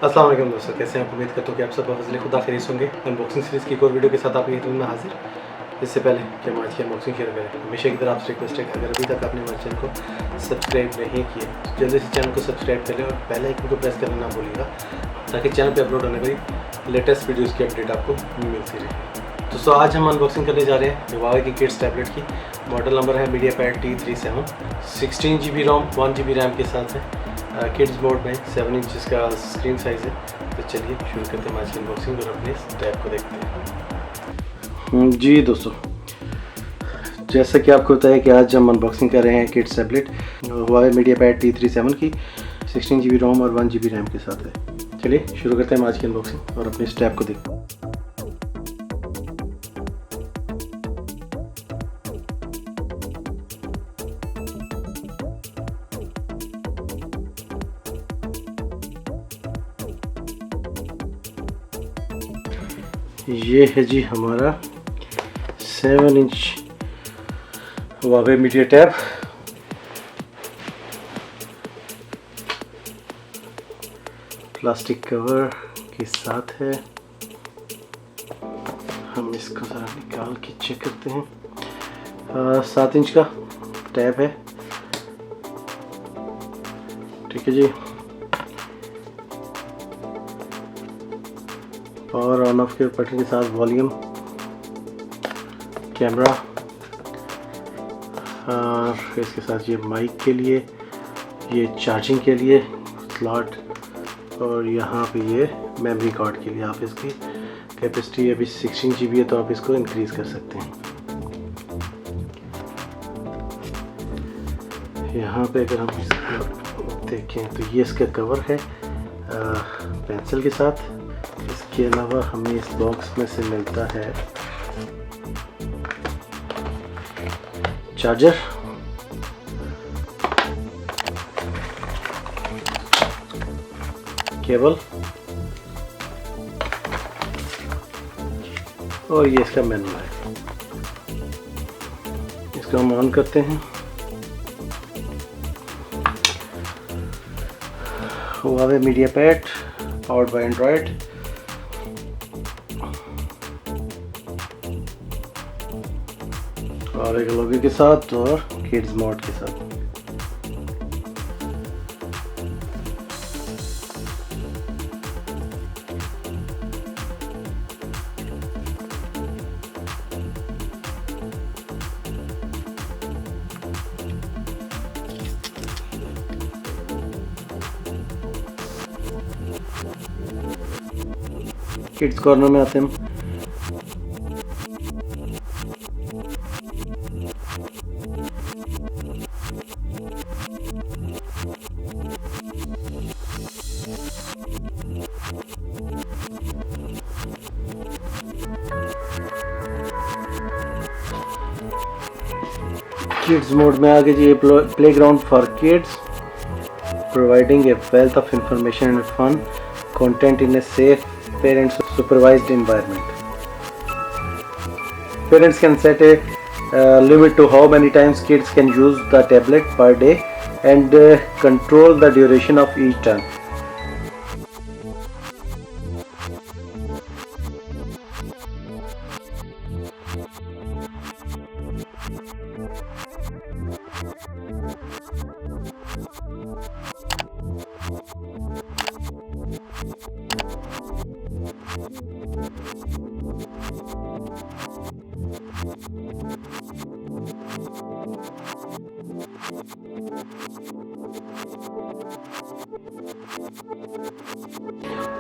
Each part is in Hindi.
अस्सलाम वालेकुम दोस्तों, कैसे हैं आप? उम्मीद करता हूँ कि आप सब फजल खुदा खैरियत होंगे। अनबॉक्सिंग सीरीज़ की एक और वीडियो के साथ आपकी खिदमत में हाजिर। इससे पहले कि हम आज की अनबॉक्सिंग शेयर करें, हमेशा की तरह आपसे रिक्वेस्ट है कि अगर अभी तक आपने हमारे चैनल को सब्सक्राइब नहीं किया तो जल्दी से चैनल को सब्सक्राइब कर लें और बेल आइकन को प्रेस करना ना भूलिएगा, ताकि चैनल पर अपलोड होने वाली लेटेस्ट वीडियोज़ की अपडेट आपको मिलती रहे। दोस्तों आज हम अनबॉक्सिंग करने जा रहे हैं हुआवे की किड्स टैबलेट की। मॉडल नंबर है MediaPad T37, 16 GB रोम 1 GB रैम के साथ है। किड्स मोड में 7 इंच का स्क्रीन साइज़ है। तो चलिए शुरू करते हैं आज की अनबॉक्सिंग और अपने इस टैब को देखते हैं। जी दोस्तों, जैसा कि आपको पता है कि आज हम अनबॉक्सिंग कर रहे हैं kids tablet Huawei MediaPad T37 की 16 GB रोम और 1 GB रैम के साथ है। चलिए शुरू करते हैं आज की अनबॉक्सिंग और अपने इस टैब को देखते हैं। ये है जी हमारा 7 inch Huawei media tab. Plastic cover के साथ है। हम इसको ज़रा निकाल के चेक करते हैं। 7 इंच का टैब है, ठीक है जी। पावर ऑन ऑफ के बटन के साथ वॉल्यूम, कैमरा और इसके साथ ये माइक के लिए, ये चार्जिंग के लिए स्लॉट और यहाँ पे ये मेमोरी कार्ड के लिए। आप इसकी कैपेसिटी अभी 16 GB है तो आप इसको इंक्रीज़ कर सकते हैं। यहाँ पे अगर हम इसको देखें तो ये इसका कवर है पेंसिल के साथ। इसके अलावा हमें इस बॉक्स में से मिलता है चार्जर, केबल और ये इसका मेनू है। इसको हम ऑन करते हैं। Huawei MediaPad powered by Android. और एक लोगो के साथ और किड्स मोड के साथ। किड्स कॉर्नर में आते हैं। किड्स मोड में आगे जी playground for kids, providing a wealth of information and fun content in a safe parent supervised environment. Parents can set a limit to how many times kids can use the tablet per day and control the duration of each time.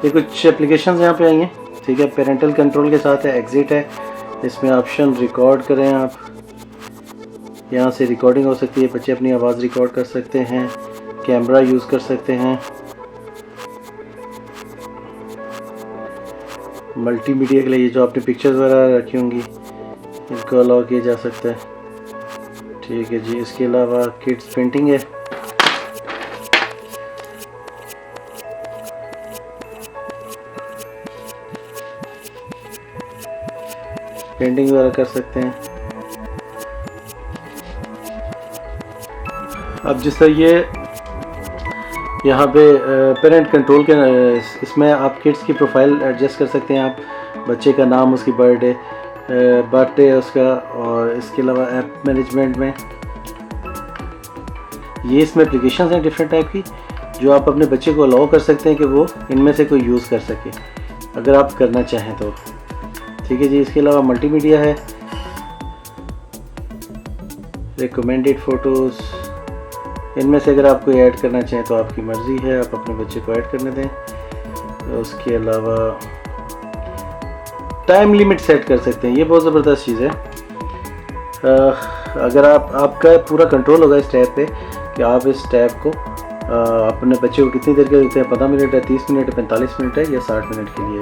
ये कुछ एप्लीकेशंस यहाँ पे आई हैं, ठीक है। पेरेंटल कंट्रोल के साथ है, एग्जिट है। इसमें ऑप्शन रिकॉर्ड करें, आप यहाँ से रिकॉर्डिंग हो सकती है, बच्चे अपनी आवाज़ रिकॉर्ड कर सकते हैं, कैमरा यूज़ कर सकते हैं, मल्टीमीडिया के लिए जो आपने पिक्चर्स वगैरह रखी होंगी इनको अलाउ किया जा सकता है, ठीक है जी। इसके अलावा किड्स पेंटिंग है, पेंटिंग वगैरह कर सकते हैं। अब जिस तरह ये यहाँ पे पेरेंट कंट्रोल के इसमें आप किड्स की प्रोफाइल एडजस्ट कर सकते हैं। आप बच्चे का नाम, उसकी बर्थडे उसका, और इसके अलावा ऐप मैनेजमेंट में ये इसमें एप्लीकेशंस हैं डिफरेंट टाइप की, जो आप अपने बच्चे को अलाउ कर सकते हैं कि वो इनमें से कोई यूज़ कर सके अगर आप करना चाहें तो। ठीक है जी। इसके अलावा मल्टीमीडिया है, रिकमेंडेड फ़ोटोज़, इनमें से अगर आप कोई ऐड करना चाहें तो आपकी मर्ज़ी है, आप अपने बच्चे को ऐड करने दें। उसके अलावा टाइम लिमिट सेट कर सकते हैं, ये बहुत ज़बरदस्त चीज़ है। अगर आपका पूरा कंट्रोल होगा इस टैब पे कि आप इस टैब को अपने बच्चे को कितनी देर के देते हैं, 15 मिनट है, 30 मिनट है, 45 मिनट है या 60 मिनट के लिए।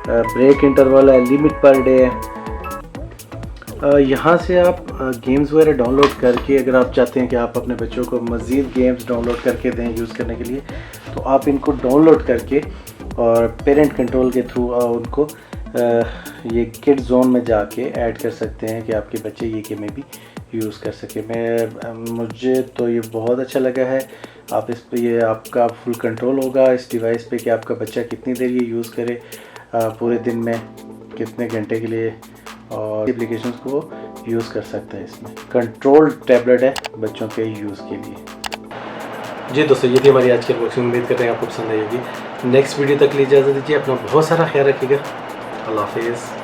ब्रेक इंटरवल है, लिमिट पर डे है। यहाँ से आप गेम्स वगैरह डाउनलोड करके, अगर आप चाहते हैं कि आप अपने बच्चों को मज़ीद गेम्स डाउनलोड करके दें यूज़ करने के लिए, तो आप इनको डाउनलोड करके और पेरेंट कंट्रोल के थ्रू उनको ये किड जोन में जाके ऐड कर सकते हैं कि आपके बच्चे ये गेमें भी यूज़ कर सके। मुझे तो ये बहुत अच्छा लगा है। आप इस पे ये आपका फुल कंट्रोल होगा इस डिवाइस पे कि आपका बच्चा कितनी देर ये यूज़ करे पूरे दिन में, कितने घंटे के लिए, और एप्लीकेशंस को वो यूज़ कर सकता है। इसमें कंट्रोल टैबलेट है बच्चों के यूज़ के लिए। जी दोस्तों, ये थी हमारी आज की अनबॉक्सिंग। उम्मीद करते हैं आपको पसंद आएगी। नेक्स्ट वीडियो तक लिए इजाज़त दीजिए। अपना बहुत सारा ख्याल रखिएगा। अल्लाह हाफिज़।